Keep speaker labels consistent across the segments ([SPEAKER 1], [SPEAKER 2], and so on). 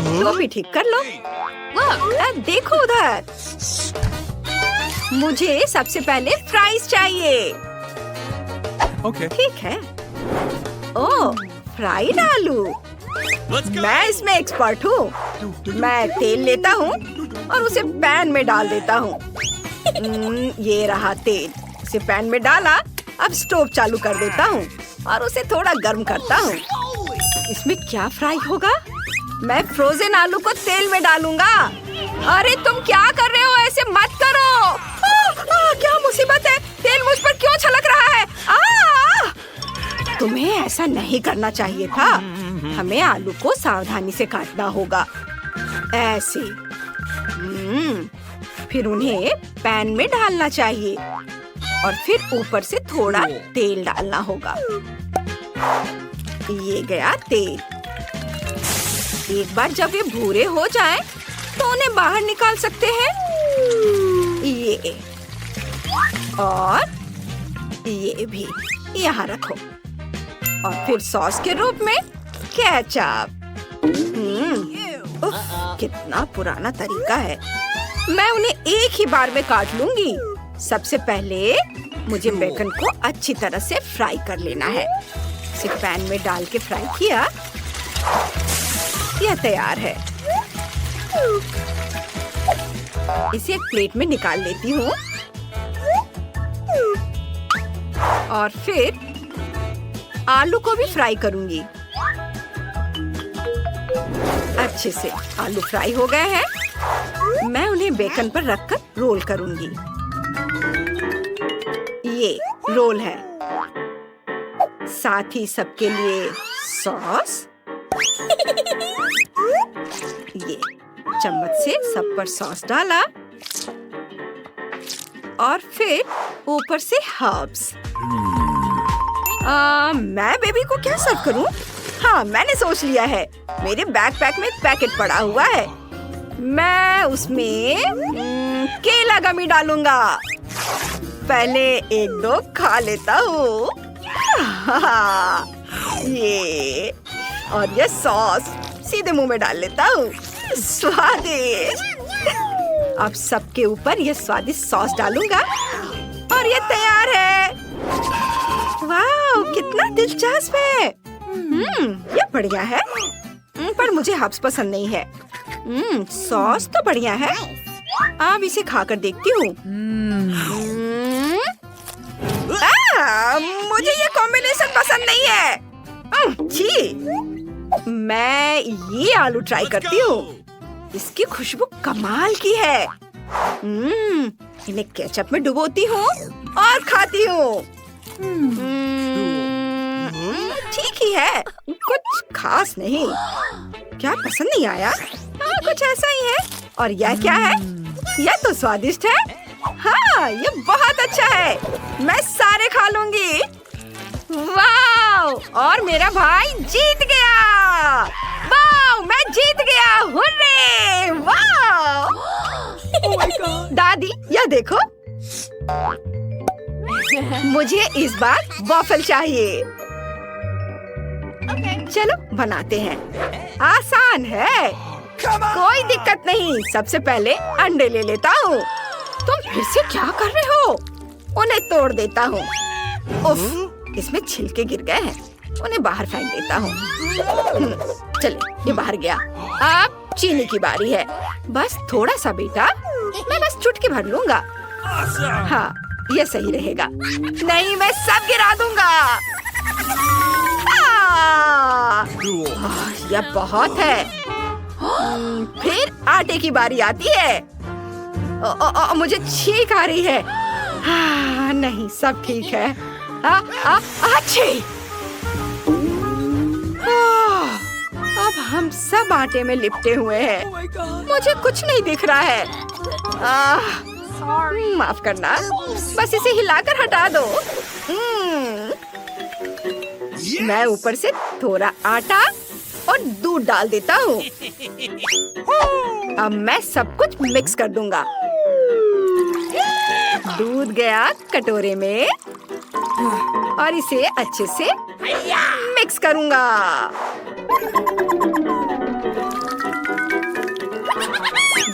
[SPEAKER 1] वो भी ठीक कर लो। देखो उधर। मुझे सबसे पहले फ्राइज चाहिए। ठीक है। ओह, फ्राइड आलू। मैं इसमें एक्सपर्ट हूँ। मैं तेल लेता हूँ और उसे पैन में डाल देता हूँ। ये रहा तेल। इसे पैन में डाला। अब स्टोव चालू कर देता हूँ और उसे थोड़ा गर्म करता हूँ। इसमें क्या फ्राई होगा? मैं फ्रोजन आलू को तेल में डालूंगा। अरे तुम क्या कर रहे हो? ऐसे मत करो। क्या मुसीबत है? तेल मुझ पर क्यों छलक रहा है? तुम्हें ऐसा नहीं करना चाहिए था। हमें आलू को सावधानी से काटना होगा। ऐसे। फिर उन्हें पैन में डालना चाहिए और फिर ऊपर से थोड़ा तेल डालना होगा। ये गया तेल। एक बार जब ये भूरे हो जाएं, तो उन्हें बाहर निकाल सकते हैं। ये और ये भी यहाँ रखो। और फिर सॉस के रूप में केचप। कितना पुराना तरीका है। मैं उन्हें एक ही बार में काट लूंगी। सबसे पहले मुझे बेकन को अच्छी तरह से फ्राई कर लेना है। इसे पैन में डाल के फ्राई किया। यह तैयार है। इसे एक प्लेट में निकाल लेती हूँ और फिर आलू को भी फ्राई करूंगी। अच्छे से आलू फ्राई हो गए हैं। मैं उन्हें बेकन पर रखकर रोल करूंगी। ये रोल है। साथ ही सबके लिए सॉस। ये चम्मच से सब पर सॉस डाला और फिर ऊपर से हर्ब्स। मैं बेबी को क्या सर्व करूं? हाँ, मैंने सोच लिया है। मेरे बैकपैक में एक पैकेट पड़ा हुआ है। मैं उसमें केला गमी डालूंगा। पहले एक दो खा लेता हूँ। ये और ये सॉस सीधे मुंह में डाल लेता हूँ। स्वादिष्ट। अब सबके ऊपर ये स्वादिष्ट सॉस डालूंगा और ये तैयार है। वाह, कितना दिलचस्प है। ये बढ़िया है। पर मुझे हर्ब्स पसंद नहीं है। सॉस तो बढ़िया है। अब इसे खाकर देखती हूँ। मुझे ये कॉम्बिनेशन पसंद नहीं है। छी। मैं ये आलू ट्राई करती हूँ। इसकी खुशबू कमाल की है। इन्हें केचप में डुबोती हूँ और खाती हूँ। ठीक ही है, कुछ खास नहीं। क्या पसंद नहीं आया? कुछ ऐसा ही है। और यह क्या है? यह तो स्वादिष्ट है। हाँ, ये बहुत अच्छा है। मैं सारे खा लूंगी। वाह! और मेरा भाई जीत गया। वाह! मैं जीत गया। हुर्रे! वाह! दादी, यह देखो। मुझे इस बार वॉफल चाहिए। चलो बनाते हैं। आसान है। कोई दिक्कत नहीं। सबसे पहले अंडे ले लेता हूँ। तुम फिर से क्या कर रहे हो? उन्हें तोड़ देता हूँ। उफ, इसमें छिलके गिर गए हैं। उन्हें बाहर फेंक देता हूँ। चलो, ये बाहर गया। अब चीनी की बारी है। बस थोड़ा सा बेटा। मैं बस चुटकी भर लूंगा। हाँ, ये सही रहेगा। नहीं, मैं सब गिरा दूंगा। यह बहुत है। फिर आटे की बारी आती है। मुझे छींक आ रही है। नहीं, सब ठीक है। अच्छी। अब हम सब आटे में लिपटे हुए हैं। मुझे कुछ नहीं दिख रहा है। माफ करना। बस इसे हिलाकर हटा दो। मैं ऊपर से थोड़ा आटा और दूध डाल देता हूँ। अब मैं सब कुछ मिक्स कर दूंगा। दूध गया कटोरे में और इसे अच्छे से मिक्स करूंगा।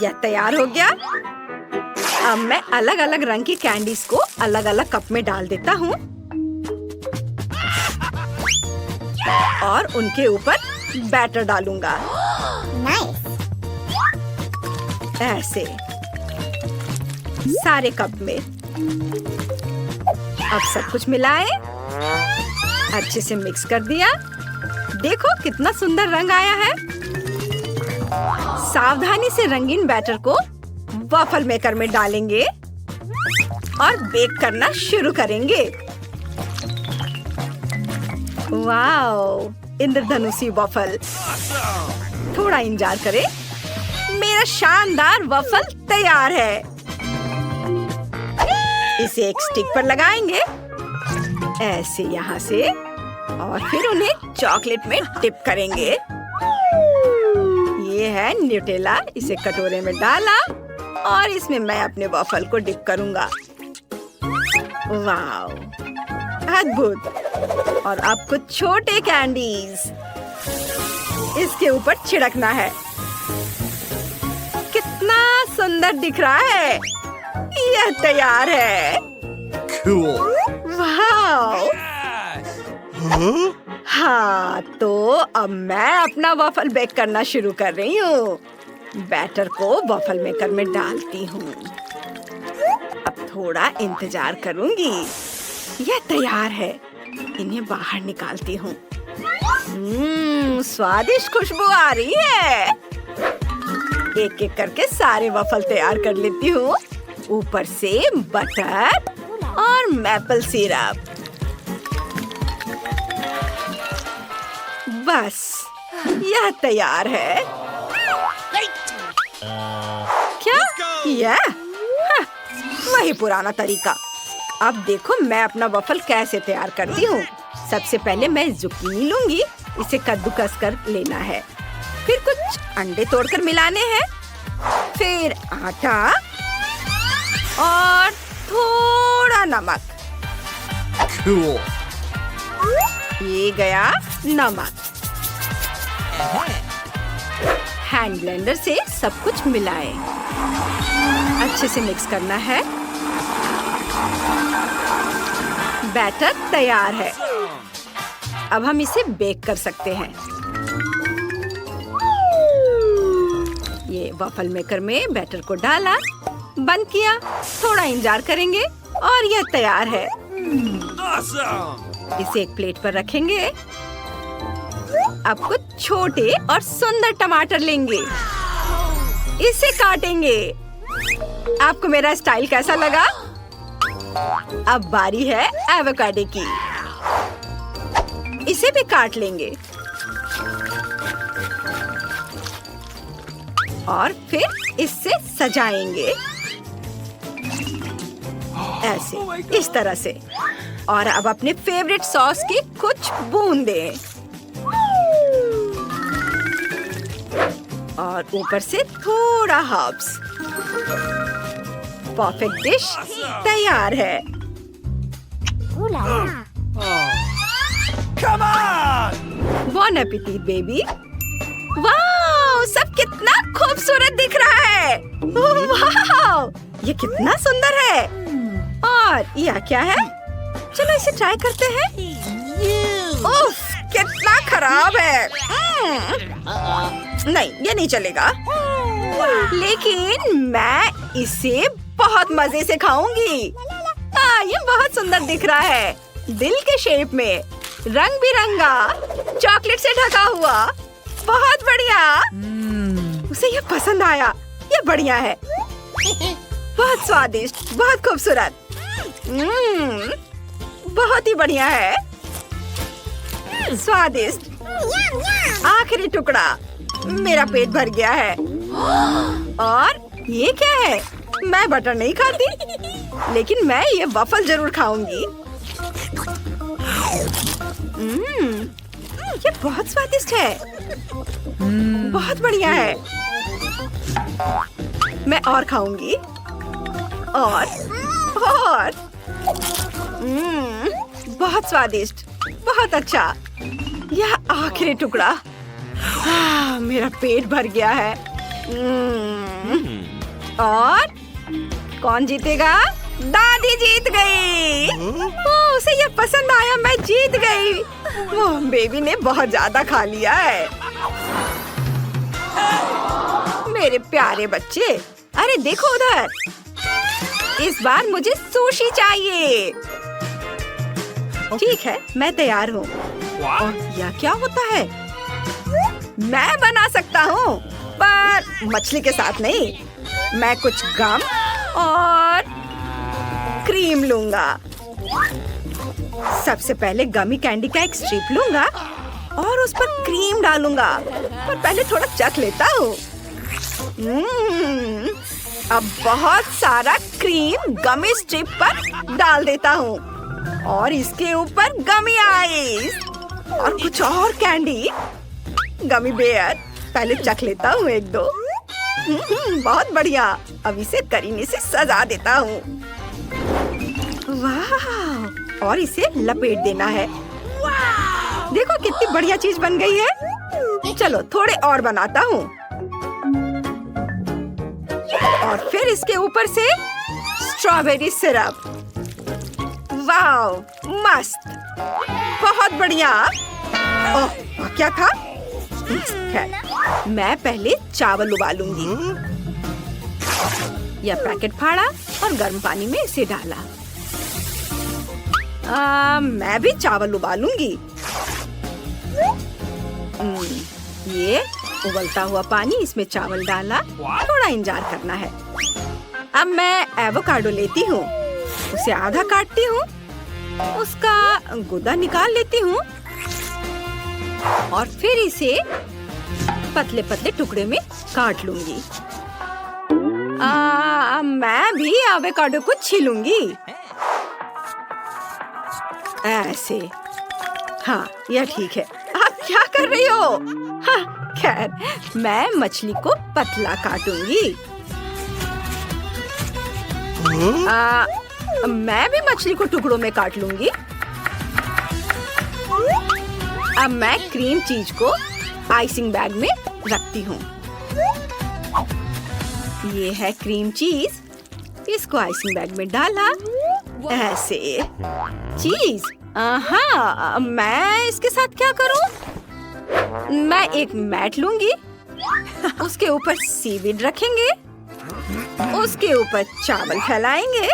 [SPEAKER 1] यह तैयार हो गया। अब मैं अलग अलग रंग की कैंडीज को अलग अलग कप में डाल देता हूँ और उनके ऊपर बैटर डालूंगा। ऐसे सारे कप में। अब सब कुछ मिलाएं, अच्छे से मिक्स कर दिया। देखो कितना सुंदर रंग आया है। सावधानी से रंगीन बैटर को वॉफल मेकर में डालेंगे और बेक करना शुरू करेंगे। वाओ, इंद्रधनुषी वॉफल। थोड़ा इंतजार करें, मेरा शानदार वॉफल तैयार है। इसे एक स्टिक पर लगाएंगे, ऐसे यहाँ से, और फिर उन्हें चॉकलेट में डिप करेंगे। ये है न्यूटेला। इसे कटोरे में डाला और इसमें मैं अपने वॉफल को डिप करूंगा। वाओ, अद्भुत। और अब कुछ छोटे कैंडीज इसके ऊपर छिड़कना है। कितना सुंदर दिख रहा है। यह तैयार है।
[SPEAKER 2] Cool.
[SPEAKER 1] वाओ। हाँ, तो अब मैं अपना वॉफल बेक करना शुरू कर रही हूँ। बैटर को वॉफल मेकर में डालती हूँ। अब थोड़ा इंतजार करूंगी। यह तैयार है। इन्हें बाहर निकालती हूँ। स्वादिष्ट खुशबू आ रही है। एक एक करके सारे वॉफल तैयार कर लेती हूँ। ऊपर से बटर और मैपल सिरप। बस, यह तैयार है। क्या? यह? हाँ, वही पुराना तरीका। अब देखो मैं अपना वॉफल कैसे तैयार करती हूँ। सबसे पहले मैं जुकीनी लूंगी। इसे कद्दूकस कर लेना है। फिर कुछ अंडे तोड़कर मिलाने हैं। फिर आटा और थोड़ा नमक।
[SPEAKER 2] Cool.
[SPEAKER 1] ये गया नमक। हैंड ब्लेंडर से सब कुछ मिलाएं। अच्छे से मिक्स करना है। बैटर तैयार है। अब हम इसे बेक कर सकते हैं। ये वॉफल मेकर में बैटर को डाला, बंद किया, थोड़ा इंतजार करेंगे और यह तैयार है।
[SPEAKER 2] Awesome.
[SPEAKER 1] इसे एक प्लेट पर रखेंगे। अब कुछ छोटे और सुंदर टमाटर लेंगे। इसे काटेंगे। आपको मेरा स्टाइल कैसा लगा? अब बारी है एवोकाडो की। इसे भी काट लेंगे और फिर इससे सजाएंगे। ऐसे, इस तरह से। और अब अपने फेवरेट सॉस की कुछ बूंदें और ऊपर से थोड़ा हर्ब्स। परफेक्ट डिश तैयार है।
[SPEAKER 2] Come on!
[SPEAKER 1] Bon appetit baby. वाह, सब कितना खूबसूरत दिख रहा है। वाह, ये कितना सुंदर है। और यह क्या है? चलो इसे ट्राई करते हैं। उफ, कितना खराब है। नहीं, ये नहीं चलेगा। लेकिन मैं इसे बहुत मजे से खाऊंगी। ये बहुत सुंदर दिख रहा है। दिल के शेप में, रंग बिरंगा, चॉकलेट से ढका हुआ। बहुत बढ़िया। उसे ये पसंद आया। ये बढ़िया है। बहुत स्वादिष्ट, बहुत खूबसूरत। बहुत ही बढ़िया है। स्वादिष्ट। आखिरी टुकड़ा। मेरा पेट भर गया है। और ये क्या है? मैं बटर नहीं खाती, लेकिन मैं ये वॉफल जरूर खाऊंगी। ये बहुत स्वादिष्ट है। बहुत बढ़िया है। मैं और खाऊंगी। और बहुत स्वादिष्ट, बहुत अच्छा। यह आखिरी टुकड़ा। मेरा पेट भर गया है। और कौन जीतेगा? दादी जीत गई। उसे ये पसंद आया, मैं जीत गई। वो बेबी ने बहुत ज्यादा खा लिया है। मेरे प्यारे बच्चे, अरे देखो उधर। इस बार मुझे सुशी चाहिए। ठीक है, मैं तैयार हूँ। और यह क्या होता है? मैं बना सकता हूँ, पर मछली के साथ नहीं। मैं कुछ गम और क्रीम लूंगा। सबसे पहले गमी कैंडी का एक स्ट्रिप लूंगा और उस पर क्रीम डालूंगा। पर पहले थोड़ा चख लेता हूँ। अब बहुत सारा क्रीम गमी स्ट्रिप पर डाल देता हूँ और इसके ऊपर गमी आइस और कुछ और कैंडी। Gummy bear. पहले चख लेता हूँ एक दो। बहुत बढ़िया। अब इसे करीने से सजा देता हूँ। वाह! और इसे लपेट देना है। देखो कितनी बढ़िया चीज बन गई है। चलो थोड़े और बनाता हूँ। और फिर इसके ऊपर से स्ट्रॉबेरी सिरप। वाह! मस्त। बहुत बढ़िया। ओह, क्या था? खैर, मैं पहले चावल उबालूंगी। यह पैकेट फाड़ा और गर्म पानी में इसे डाला। मैं भी चावल उबालूंगी। ये उबलता हुआ पानी, इसमें चावल डाला। थोड़ा इंतजार करना है। अब मैं एवोकाडो लेती हूँ, उसे आधा काटती हूँ, उसका गुदा निकाल लेती हूँ और फिर इसे पतले पतले टुकड़े में काट लूंगी। मैं भी एवोकाडो को छीलूंगी ऐसे। हाँ, यह ठीक है। आप क्या कर रही हो? हाँ, खैर, मैं मछली को पतला काटूंगी। मैं भी मछली को टुकड़ों में काट लूंगी। अब मैं क्रीम चीज को आइसिंग बैग में रखती हूँ। ये है क्रीम चीज। इसको आइसिंग बैग में डाला ऐसे। चीज। हाँ, मैं इसके साथ क्या करूँ? मैं एक मैट लूंगी, उसके ऊपर सीवीड रखेंगे, उसके ऊपर चावल फैलाएंगे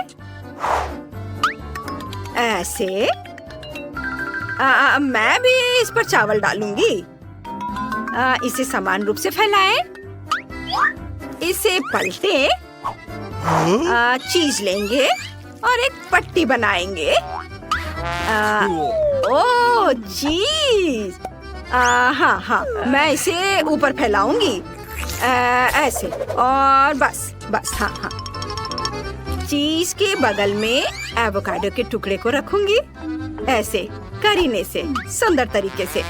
[SPEAKER 1] ऐसे। मैं भी इस पर चावल डालूंगी। इसे समान रूप से फैलाएं। इसे पलटें। चीज लेंगे और एक पट्टी बनाएंगे। ओह, चीज। हाँ हाँ, मैं इसे ऊपर फैलाऊंगी ऐसे। और बस बस। हाँ हाँ, चीज के बगल में एवोकाडो के टुकड़े को रखूंगी ऐसे, करीने से, सुंदर तरीके से।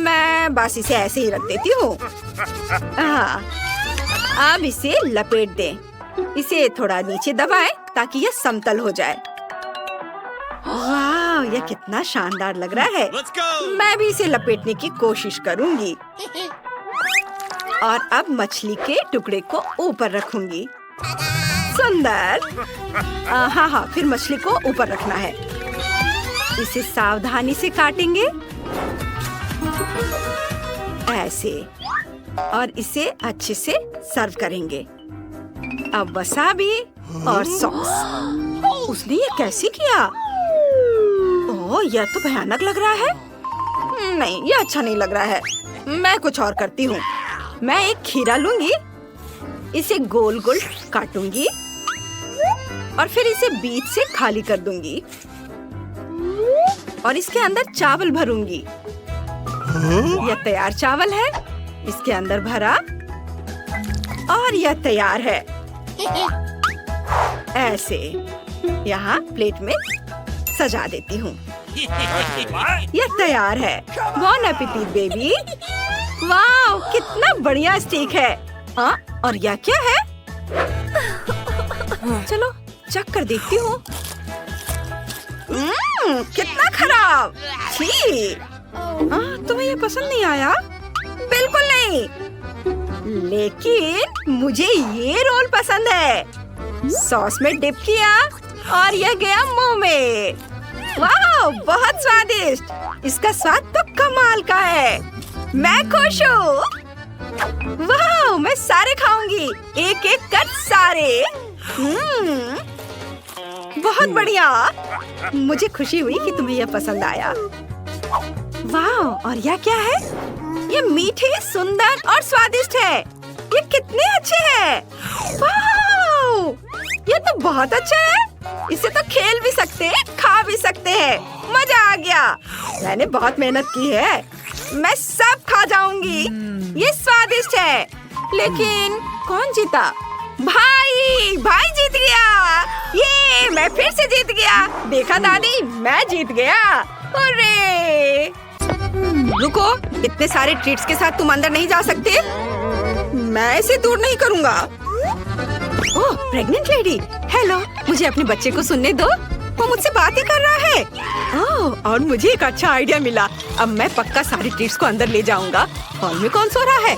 [SPEAKER 1] मैं बस इसे ऐसे ही रख देती हूँ। हाँ, अब इसे लपेट दें। इसे थोड़ा नीचे दबाएं ताकि यह समतल हो जाए। वाह, यह कितना शानदार लग रहा है। मैं भी इसे लपेटने की कोशिश करूंगी। और अब मछली के टुकड़े को ऊपर रखूंगी। सुंदर। हाँ हाँ, फिर मछली को ऊपर रखना है। इसे सावधानी से काटेंगे ऐसे और इसे अच्छे से सर्व करेंगे। अब वसाबी और सॉस। उसने ये कैसे किया? ओह, यह तो भयानक लग रहा है। नहीं, यह अच्छा नहीं लग रहा है। मैं कुछ और करती हूँ। मैं एक खीरा लूंगी, इसे गोल गोल काटूंगी और फिर इसे बीच से खाली कर दूंगी और इसके अंदर चावल भरूंगी। यह तैयार चावल है, इसके अंदर भरा और यह तैयार है ऐसे। यहाँ प्लेट में सजा देती हूँ। यह तैयार है। बॉन एपेटिट बेबी। वाह, कितना बढ़िया स्टेक है। हाँ, और यह क्या है? चलो चख कर देखती हूँ। कितना खराब। छी। तुम्हें यह पसंद नहीं आया? बिल्कुल नहीं। लेकिन मुझे ये रोल पसंद है। सॉस में डिप किया और यह गया मुंह में। वाह, बहुत स्वादिष्ट। इसका स्वाद तो कमाल का है। मैं खुश हूँ। वाह, मैं सारे खाऊंगी, एक एक कर सारे। बहुत बढ़िया। मुझे खुशी हुई कि तुम्हें यह पसंद आया। वाह, और यह क्या है? ये मीठे, सुंदर और स्वादिष्ट है। ये कितने अच्छे हैं। वाह, ये तो बहुत अच्छा है। इसे तो खेल भी सकते हैं, खा भी सकते हैं। मजा आ गया। मैंने बहुत मेहनत की है। मैं सब खा जाऊंगी। ये स्वादिष्ट है। लेकिन कौन जीता? भाई जीत गया। ये मैं फिर से जीत गया। देखा दादी, मैं जीत गया। अरे रुको, इतने सारे ट्रीट्स के साथ तुम अंदर नहीं जा सकते। मैं इसे दूर नहीं करूंगा। ओह, प्रेग्नेंट लेडी। हेलो, मुझे अपने बच्चे को सुनने दो। वो मुझसे बात ही कर रहा है। ओह, और मुझे एक अच्छा आइडिया मिला। अब मैं पक्का सारी ट्रीट्स को अंदर ले जाऊंगा। हॉल में कौन सो रहा है?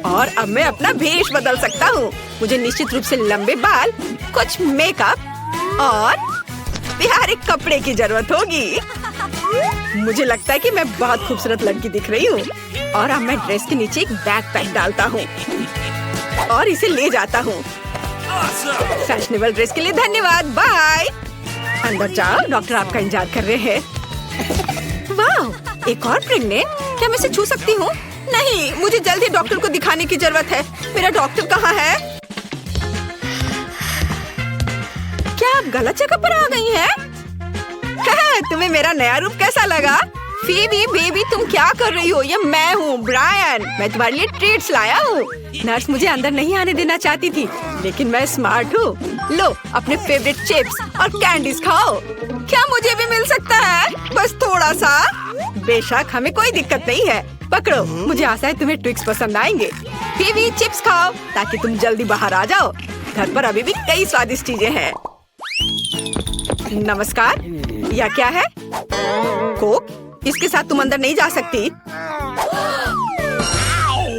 [SPEAKER 1] और अब मैं अपना भेष बदल सकता हूँ। मुझे निश्चित रूप से लंबे बाल, कुछ मेकअप और प्यारे कपड़े की जरूरत होगी। मुझे लगता है कि मैं बहुत खूबसूरत लड़की दिख रही हूँ। और अब मैं ड्रेस के नीचे एक बैकपैक डालता हूँ और इसे ले जाता हूँ। फैशनेबल ड्रेस के लिए धन्यवाद। बाय। अंदर जाओ, डॉक्टर आपका इंतजार कर रहे हैं। वाह, एक और प्रेग्नेंट। क्या मैं इसे छू सकती हूँ? नहीं, मुझे जल्दी डॉक्टर को दिखाने की जरूरत है। मेरा डॉक्टर कहाँ है? क्या आप गलत जगह पर आ गई हैं? तुम्हें मेरा नया रूप कैसा लगा? फीबी बेबी, तुम क्या कर रही हो? ये मैं हूँ, ब्रायन। मैं तुम्हारे लिए ट्रीट्स लाया हूँ। नर्स मुझे अंदर नहीं आने देना चाहती थी, लेकिन मैं स्मार्ट हूँ। लो, अपने फेवरेट चिप्स और कैंडीज खाओ। क्या मुझे भी मिल सकता है? बस थोड़ा सा। बेशक, हमें कोई दिक्कत नहीं है। पकड़ो, मुझे आशा है तुम्हें ट्विक्स पसंद आएंगे। फीबी, चिप्स खाओ ताकि तुम जल्दी बाहर आ जाओ। घर पर अभी भी कई स्वादिष्ट चीजें हैं। नमस्कार, यह क्या है? कोक? इसके साथ तुम अंदर नहीं जा सकती।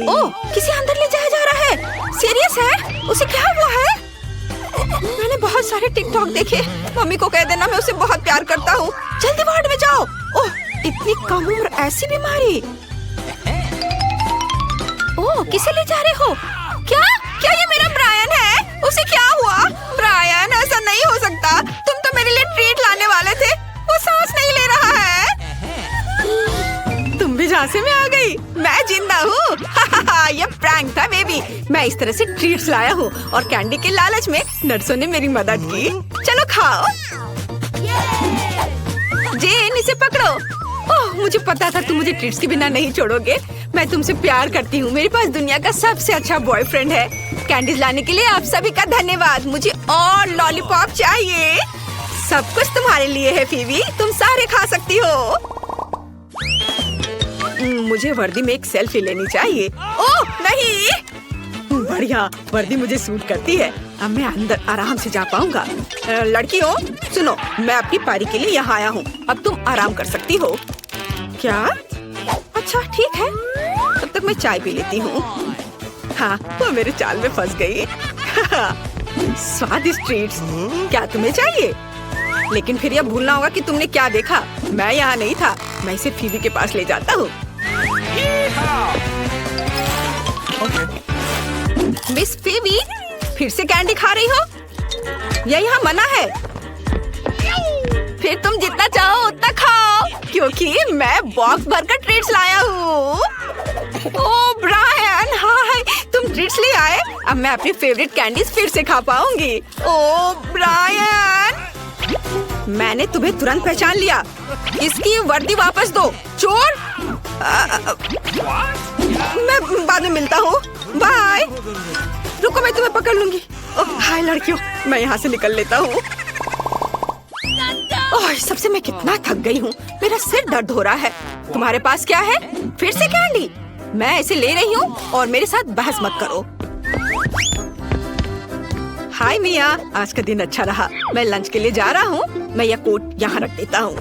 [SPEAKER 1] ओह, किसी अंदर ले जाया जा रहा है। सीरियस है? उसे क्या हुआ है? मैंने बहुत सारे टिकटॉक देखे। मम्मी को कह देना मैं उसे बहुत प्यार करता हूँ। जल्दी वार्ड में जाओ। ओह, इतनी कम उम्र, ऐसी बीमारी। ओह, किसे ले जा रहे हो? क्या ये मेरा ब्रायन है? उसे क्या हुआ? ब्रायन, ऐसा नहीं हो सकता। तुम तो मेरे लिए ट्रीट लाने वाले थे। वो सांस नहीं ले रहा है। तुम भी झांसे में आ गई। मैं जिंदा हूँ। ये प्रैंक था बेबी। मैं इस तरह से ट्रीट्स लाया हूँ और कैंडी के लालच में नर्सों ने मेरी मदद की। चलो खाओ। जेन, इसे पकड़ो। ओह, मुझे पता था तुम मुझे ट्रीट्स के बिना नहीं छोड़ोगे। मैं तुमसे प्यार करती हूँ। मेरे पास दुनिया का सबसे अच्छा बॉयफ्रेंड है। कैंडीज लाने के लिए आप सभी का धन्यवाद। मुझे और लॉलीपॉप चाहिए। सब कुछ तुम्हारे लिए है फीबी, तुम सारे खा सकती हो। मुझे वर्दी में एक सेल्फी लेनी चाहिए। ओह नहीं, बढ़िया, वर्दी मुझे सूट करती है। अब मैं अंदर आराम से जा पाऊंगा। लड़कियों सुनो, मैं अपनी पारी के लिए यहाँ आया हूँ। अब तुम आराम कर सकती हो। क्या? अच्छा ठीक है, तब तक मैं चाय पी लेती हूँ। हाँ, वो मेरे चाल में फंस गई। स्वादिष्ट ट्रीट्स, क्या तुम्हें चाहिए? लेकिन फिर यह भूलना होगा कि तुमने क्या देखा। मैं यहाँ नहीं था। मैं इसे फीबी के पास ले जाता हूँ। मिस फीबी, फिर से कैंडी खा रही हो? यह यहाँ मना है। फिर तुम जितना चाहो उतना खाओ, क्योंकि मैं बॉक्स भरकर ट्रीट्स लाया हूँ। ओह ब्रायन, हाय, तुम ट्रीट्स ले आए। अब मैं अपनी फेवरेट कैंडीज फिर से खा पाऊंगी। ओह ब्रायन, मैंने तुम्हें तुरंत पहचान लिया। इसकी वर्दी वापस दो, चोर। मैं बाद में मिलता हूँ। बाय। रुको, मैं तुम्हें पकड़ लूंगी। हाय लड़कियों, मैं यहाँ से निकल लेता हूँ। ओह, सबसे मैं कितना थक गई हूँ। मेरा सिर दर्द हो रहा है। तुम्हारे पास क्या है? फिर से कैंडी? मैं इसे ले रही हूँ और मेरे साथ बहस मत करो। हाय मिया, आज का दिन अच्छा रहा। मैं लंच के लिए जा रहा हूँ। मैं यह कोट यहाँ रख देता हूँ।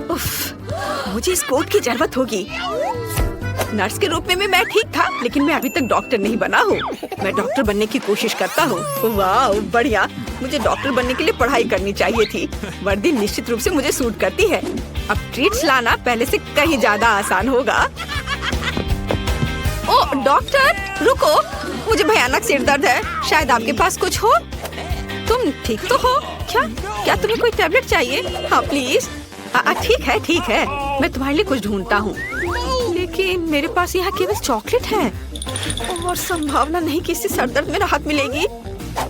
[SPEAKER 1] उफ, मुझे इस कोट की जरूरत होगी। नर्स के रूप में मैं ठीक था, लेकिन मैं अभी तक डॉक्टर नहीं बना हूँ। मैं डॉक्टर बनने की कोशिश करता हूँ। वाह बढ़िया, मुझे डॉक्टर बनने के लिए पढ़ाई करनी चाहिए थी। वर्दी निश्चित रूप से मुझे सूट करती है। अब ट्रीट्स लाना पहले से कहीं ज्यादा आसान होगा। ओ डॉक्टर रुको, मुझे भयानक सिर दर्द है। शायद आपके पास कुछ हो। तुम ठीक तो हो क्या तुम्हें कोई टैबलेट चाहिए? हाँ प्लीज। ठीक है, मैं तुम्हारे लिए कुछ ढूंढता हूँ, लेकिन मेरे पास यहाँ केवल चॉकलेट है और संभावना नहीं कि इससे सर दर्द में राहत मिलेगी।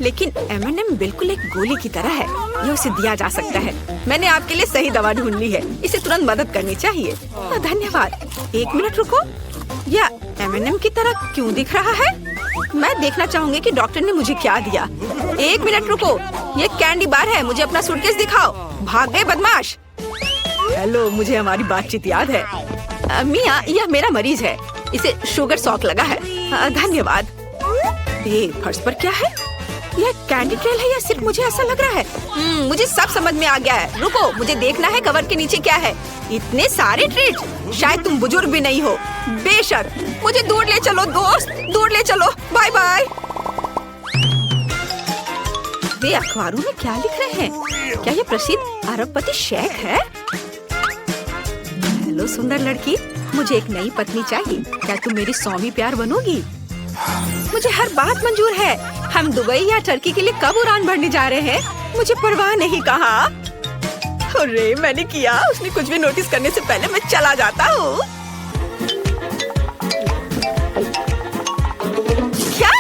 [SPEAKER 1] लेकिन M&M बिल्कुल एक गोली की तरह है, ये उसे दिया जा सकता है। मैंने आपके लिए सही दवा ढूंढ ली है, इसे तुरंत मदद करनी चाहिए। धन्यवाद। 1 मिनट रुको, यह M&M की तरह क्यों दिख रहा है? मैं देखना चाहूंगी कि डॉक्टर ने मुझे क्या दिया। 1 मिनट रुको, ये कैंडी बार है, मुझे अपना सूटकेस दिखाओ। भाग गए बदमाश। हेलो, मुझे हमारी बातचीत याद है। मिया, यह मेरा मरीज है, इसे शुगर शॉक लगा है। धन्यवाद। ये फर्श पर क्या है? यह कैंडी ट्रेल है या सिर्फ मुझे ऐसा लग रहा है? मुझे सब समझ में आ गया है। रुको, मुझे देखना है कवर के नीचे क्या है। इतने सारे ट्रीट, शायद तुम बुजुर्ग भी नहीं हो। बेशक, मुझे दूर ले चलो दोस्त, दूर ले चलो। Bye bye. वे अखबारों में क्या लिख रहे हैं? क्या ये प्रसिद्ध अरबपति शेख है? हेलो सुंदर लड़की, मुझे एक नई पत्नी चाहिए। क्या तुम मेरी स्वामी प्यार बनोगी? मुझे हर बात मंजूर है। हम दुबई या टर्की के लिए कब उड़ान भरने जा रहे हैं? मुझे परवाह नहीं कहा। अरे मैंने किया, उसने कुछ भी नोटिस करने से पहले मैं चला जाता हूँ। क्या?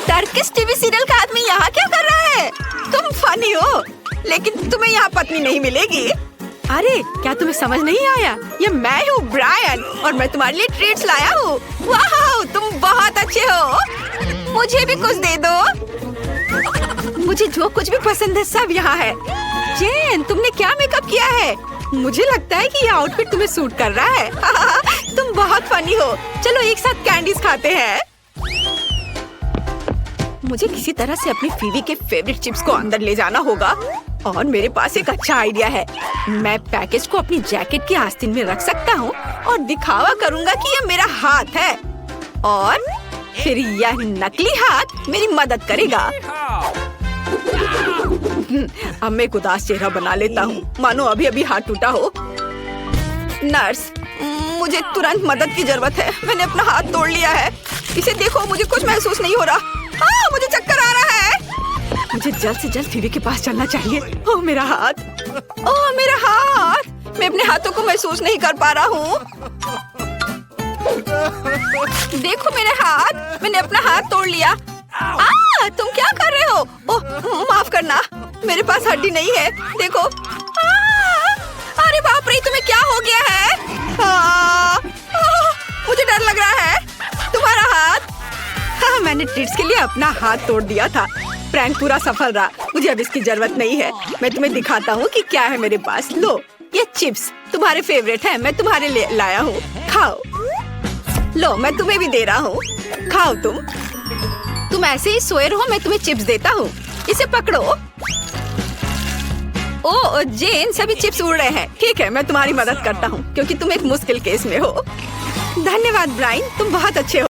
[SPEAKER 1] टर्किश टीवी सीरियल का आदमी यहाँ क्या कर रहा है? तुम फनी हो, लेकिन तुम्हें यहाँ पत्नी नहीं मिलेगी। अरे क्या तुम्हें समझ नहीं आया? ये मैं हूँ ब्रायन, और मैं तुम्हारे लिए ट्रीट्स लाया हूँ। वाह, तुम बहुत अच्छे हो। मुझे भी कुछ दे दो। मुझे जो कुछ भी पसंद है सब यहाँ है। जेन, तुमने क्या मेकअप किया है? मुझे लगता है कि ये आउटफिट तुम्हें सूट कर रहा है। तुम बहुत फनी हो। चलो एक साथ कैंडीज खाते हैं। मुझे किसी तरह से अपनी फीवी के फेवरेट चिप्स को अंदर ले जाना होगा, और मेरे पास एक अच्छा आइडिया है। मैं पैकेज को अपनी जैकेट की आस्तीन में रख सकता हूँ और दिखावा करूँगा कि ये मेरा हाथ है, और फिर यह नकली हाथ मेरी मदद करेगा। अब मैं एक उदास चेहरा बना लेता हूँ, मानो अभी अभी हाथ टूटा हो। नर्स, मुझे तुरंत मदद की जरूरत है। मैंने अपना हाथ तोड़ लिया है। इसे देखो, मुझे कुछ महसूस नहीं हो रहा। हाँ, मुझे चक्कर आ रहा है। मुझे जल्द से जल्द फीवी के पास चलना चाहिए। ओह मेरा हाथ, ओह मेरा हाथ। मैं अपने हाथों को महसूस नहीं कर पा रहा हूँ। देखो मेरे हाथ, मैंने अपना हाथ तोड़ लिया। तुम क्या कर रहे हो? ओह माफ करना, मेरे पास हड्डी नहीं है। देखो। अरे बाप रे, तुम्हें क्या हो गया है? मुझे डर लग रहा है। तुम्हारा हाथ। हाँ, मैंने ट्रीट्स के लिए अपना हाथ तोड़ दिया था। प्रैंक पूरा सफल रहा। मुझे अब इसकी जरूरत नहीं है। मैं तुम्हें दिखाता हूँ कि क्या है मेरे पास। लो, ये चिप्स तुम्हारे फेवरेट है, मैं तुम्हारे लिए लाया हूँ। खाओ। लो, मैं तुम्हें भी दे रहा हूँ, खाओ। तुम ऐसे ही सोए रहो, मैं तुम्हें चिप्स देता हूँ। इसे पकड़ो। ओ जेन, सभी चिप्स उड़ रहे हैं। ठीक है, मैं तुम्हारी मदद करता हूँ, क्योंकि तुम एक मुश्किल केस में हो। धन्यवाद ब्रायन, तुम बहुत अच्छे हो।